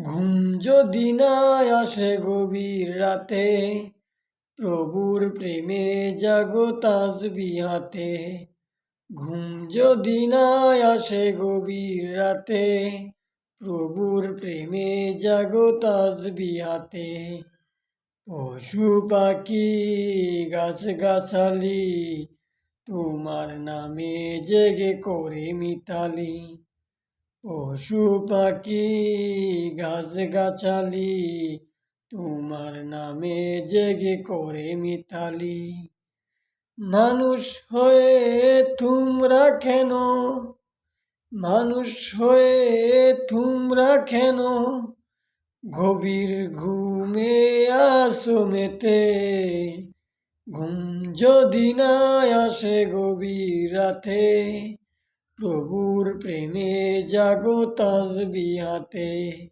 ঘুম যদি না আসে গভীর রাতে, প্রভুর প্রেমে জাগো তাসবিহাতে। ঘুম যদি না আসে গভীর রাতে, প্রভুর প্রেমে জাগো তাসবিহাতে। পশু পাখি গাছগাছালি তোমার নামে জেগে করে মিতালি। পশু পাখি গাছগাছালি তোমার নামে জেগে করে মিতালি। মানুষ হয়ে তোমরা কেন, মানুষ হয়ে তোমরা কেন গভীর ঘুমে আসো মেতে। ঘুম যদি না আসে গভীর রাতে, প্রভুর প্রেমে জাগো তাসবিহাতে।